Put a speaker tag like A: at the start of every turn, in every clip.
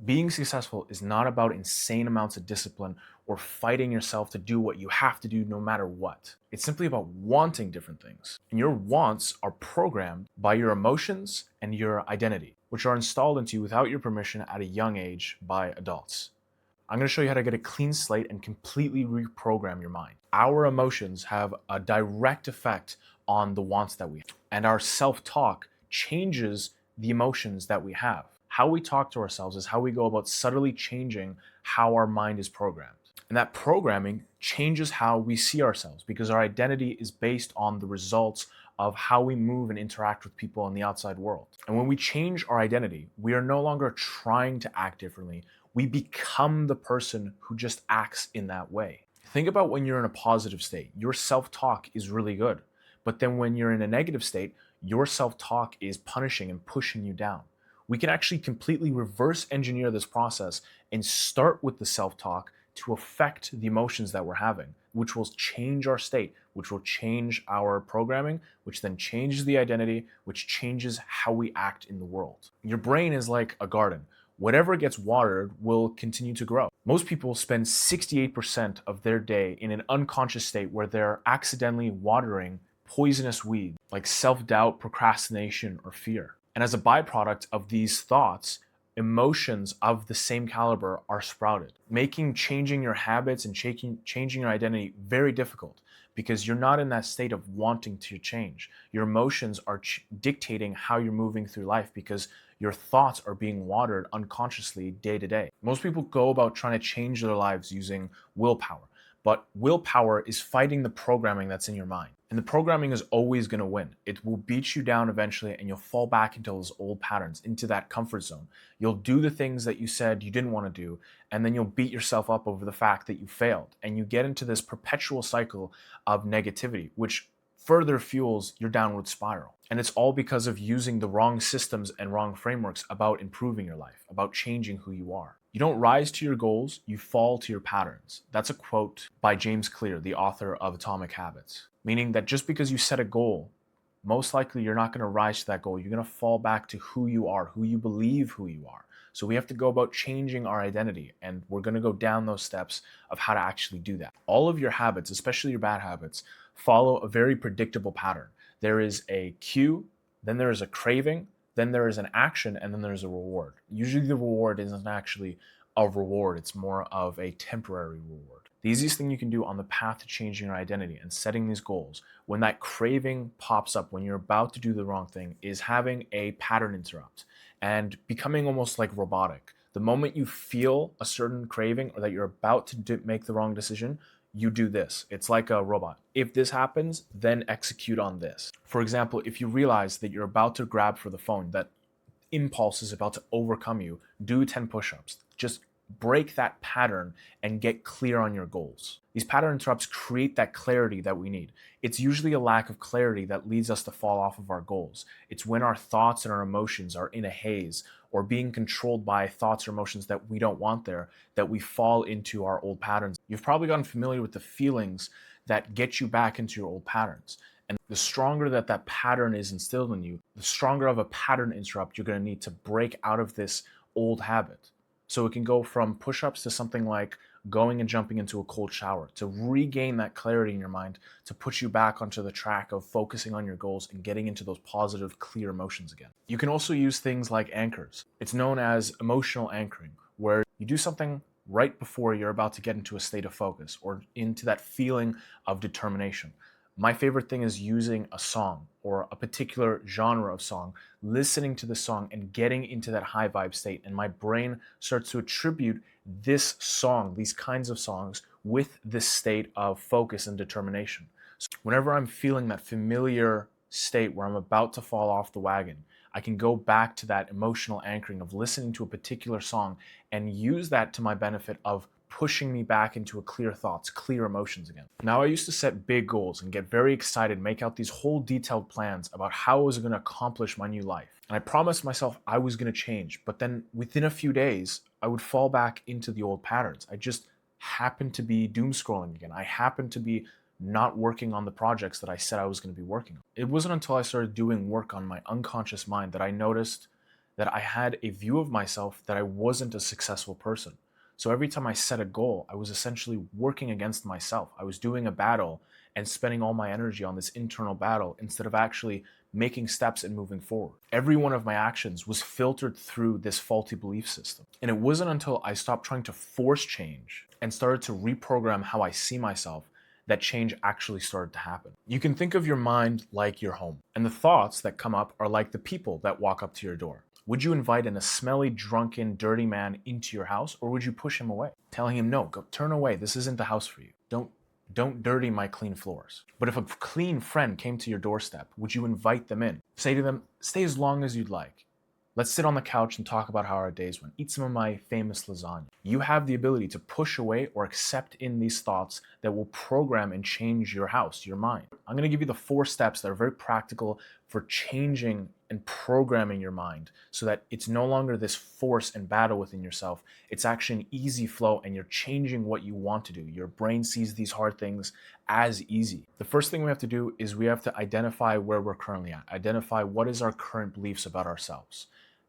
A: Being successful is not about insane amounts of discipline or fighting yourself to do what you have to do no matter what. It's simply about wanting different things. And your wants are programmed by your emotions and your identity, which are installed into you without your permission at a young age by adults. I'm going to show you how to get a clean slate and completely reprogram your mind. Our emotions have a direct effect on the wants that we have, and our self-talk changes the emotions that we have. How we talk to ourselves is how we go about subtly changing how our mind is programmed. And that programming changes how we see ourselves because our identity is based on the results of how we move and interact with people in the outside world. And when we change our identity, we are no longer trying to act differently. We become the person who just acts in that way. Think about when you're in a positive state. Your self-talk is really good. But then when you're in a negative state, your self-talk is punishing and pushing you down. We can actually completely reverse engineer this process and start with the self-talk to affect the emotions that we're having, which will change our state, which will change our programming, which then changes the identity, which changes how we act in the world. Your brain is like a garden. Whatever gets watered will continue to grow. Most people spend 68% of their day in an unconscious state where they're accidentally watering poisonous weeds like self-doubt, procrastination, or fear. And as a byproduct of these thoughts, emotions of the same caliber are sprouted, making changing your habits and changing your identity very difficult because you're not in that state of wanting to change. Your emotions are dictating how you're moving through life because your thoughts are being watered unconsciously day to day. Most people go about trying to change their lives using willpower, but willpower is fighting the programming that's in your mind. And the programming is always going to win. It will beat you down eventually and you'll fall back into those old patterns, into that comfort zone. You'll do the things that you said you didn't want to do, and then you'll beat yourself up over the fact that you failed. And you get into this perpetual cycle of negativity, which further fuels your downward spiral. And it's all because of using the wrong systems and wrong frameworks about improving your life, about changing who you are. You don't rise to your goals, you fall to your patterns. That's a quote by James Clear, the author of Atomic Habits. Meaning that just because you set a goal, most likely you're not going to rise to that goal. You're going to fall back to who you are, who you believe who you are. So we have to go about changing our identity, and we're going to go down those steps of how to actually do that. All of your habits, especially your bad habits, follow a very predictable pattern. There is a cue, then there is a craving, then there is an action, and then there's a reward. Usually the reward isn't actually a reward, it's more of a temporary reward. The easiest thing you can do on the path to changing your identity and setting these goals, when that craving pops up, when you're about to do the wrong thing, is having a pattern interrupt and becoming almost like robotic. The moment you feel a certain craving or that you're about to make the wrong decision, you do this. It's like a robot. If this happens, then execute on this. For example, if you realize that you're about to grab for the phone, that impulse is about to overcome you, do 10 push-ups. Just break that pattern and get clear on your goals. These pattern interrupts create that clarity that we need. It's usually a lack of clarity that leads us to fall off of our goals. It's when our thoughts and our emotions are in a haze or being controlled by thoughts or emotions that we don't want there, that we fall into our old patterns. You've probably gotten familiar with the feelings that get you back into your old patterns. And the stronger that that pattern is instilled in you, the stronger of a pattern interrupt you're going to need to break out of this old habit. So it can go from push-ups to something like going and jumping into a cold shower to regain that clarity in your mind, to put you back onto the track of focusing on your goals and getting into those positive, clear emotions again. You can also use things like anchors. It's known as emotional anchoring, where you do something right before you're about to get into a state of focus or into that feeling of determination. My favorite thing is using a song or a particular genre of song, listening to the song and getting into that high vibe state. And my brain starts to attribute this song, these kinds of songs, with this state of focus and determination. So whenever I'm feeling that familiar state where I'm about to fall off the wagon, I can go back to that emotional anchoring of listening to a particular song and use that to my benefit of pushing me back into a clear thoughts, clear emotions again. Now, I used to set big goals and get very excited, make out these whole detailed plans about how I was going to accomplish my new life. And I promised myself I was going to change, but then within a few days, I would fall back into the old patterns. I just happened to be doom scrolling again. I happened to be not working on the projects that I said I was going to be working on. It wasn't until I started doing work on my unconscious mind that I noticed that I had a view of myself that I wasn't a successful person. So every time I set a goal, I was essentially working against myself. I was doing a battle and spending all my energy on this internal battle instead of actually making steps and moving forward. Every one of my actions was filtered through this faulty belief system. And it wasn't until I stopped trying to force change and started to reprogram how I see myself that change actually started to happen. You can think of your mind like your home, and the thoughts that come up are like the people that walk up to your door. Would you invite in a smelly, drunken, dirty man into your house, or would you push him away, telling him, no, go turn away, this isn't the house for you. Don't dirty my clean floors. But if a clean friend came to your doorstep, would you invite them in? Say to them, stay as long as you'd like. Let's sit on the couch and talk about how our days went. Eat some of my famous lasagna. You have the ability to push away or accept in these thoughts that will program and change your house, your mind. I'm going to give you the 4 steps that are very practical for changing and programming your mind so that it's no longer this force and battle within yourself. It's actually an easy flow and you're changing what you want to do. Your brain sees these hard things as easy. The first thing we have to do is we have to identify where we're currently at. Identify what is our current beliefs about ourselves.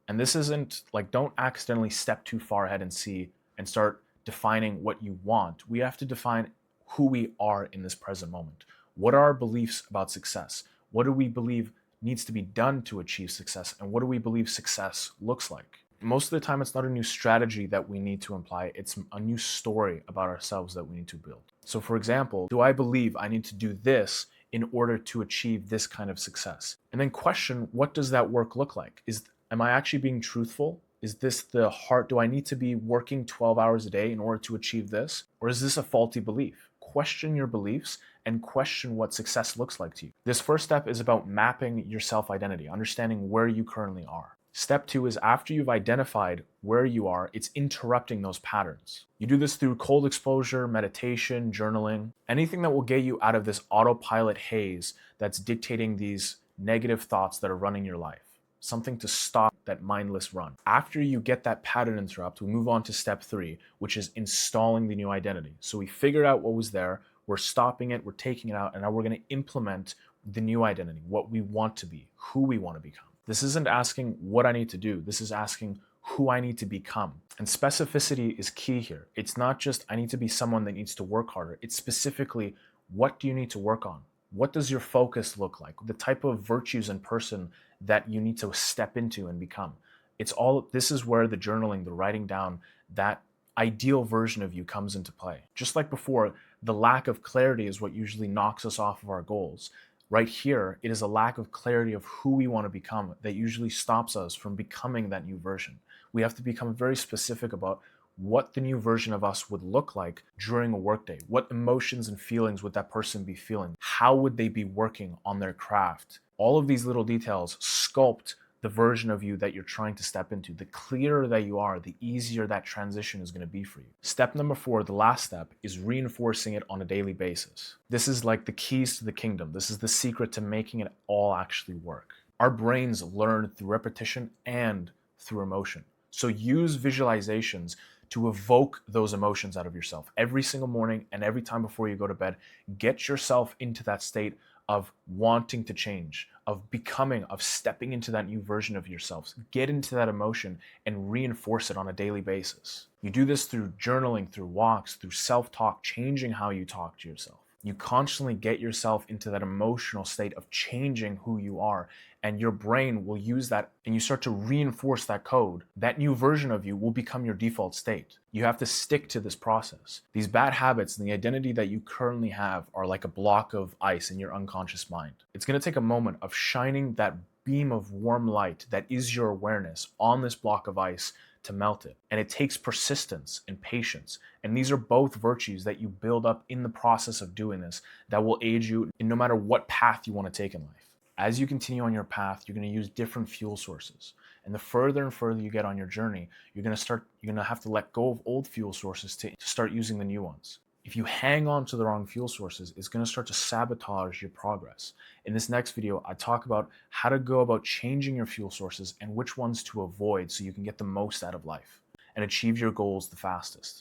A: And this isn't like, don't accidentally step too far ahead and start defining what you want. We have to define who we are in this present moment. What are our beliefs about success? What do we believe needs to be done to achieve success? And what do we believe success looks like? Most of the time, it's not a new strategy that we need to imply. It's a new story about ourselves that we need to build. So for example, do I believe I need to do this in order to achieve this kind of success? And then question, what does that work look like? Am I actually being truthful? Is this the heart? Do I need to be working 12 hours a day in order to achieve this? Or is this a faulty belief? Question your beliefs and question what success looks like to you. This first step is about mapping your self-identity, understanding where you currently are. Step 2 is after you've identified where you are, it's interrupting those patterns. You do this through cold exposure, meditation, journaling, anything that will get you out of this autopilot haze that's dictating these negative thoughts that are running your life. Something to stop that mindless run. After you get that pattern interrupt, we move on to step 3, which is installing the new identity. So we figured out what was there, we're stopping it, we're taking it out, and now we're going to implement the new identity, what we want to be, who we want to become. This isn't asking what I need to do. This is asking who I need to become. And specificity is key here. It's not just I need to be someone that needs to work harder. It's specifically what do you need to work on? What does your focus look like? The type of virtues and person that you need to step into and become. This is where the journaling, the writing down, that ideal version of you comes into play. Just like before, the lack of clarity is what usually knocks us off of our goals. Right here, it is a lack of clarity of who we want to become that usually stops us from becoming that new version. We have to become very specific about what the new version of us would look like during a workday. What emotions and feelings would that person be feeling? How would they be working on their craft? All of these little details sculpt the version of you that you're trying to step into. The clearer that you are, the easier that transition is going to be for you. Step number 4, the last step, is reinforcing it on a daily basis. This is like the keys to the kingdom. This is the secret to making it all actually work. Our brains learn through repetition and through emotion. So use visualizations to evoke those emotions out of yourself. Every single morning and every time before you go to bed, get yourself into that state of wanting to change, of becoming, of stepping into that new version of yourselves. Get into that emotion and reinforce it on a daily basis. You do this through journaling, through walks, through self-talk, changing how you talk to yourself. You constantly get yourself into that emotional state of changing who you are, and your brain will use that, and you start to reinforce that code. That new version of you will become your default state. You have to stick to this process. These bad habits and the identity that you currently have are like a block of ice in your unconscious mind. It's going to take a moment of shining that beam of warm light that is your awareness on this block of ice to melt it. And it takes persistence and patience. And these are both virtues that you build up in the process of doing this that will aid you in no matter what path you want to take in life. As you continue on your path, you're going to use different fuel sources. And the further and further you get on your journey, you're going to have to let go of old fuel sources to start using the new ones. If you hang on to the wrong fuel sources, it's going to start to sabotage your progress. In this next video, I talk about how to go about changing your fuel sources and which ones to avoid so you can get the most out of life and achieve your goals the fastest.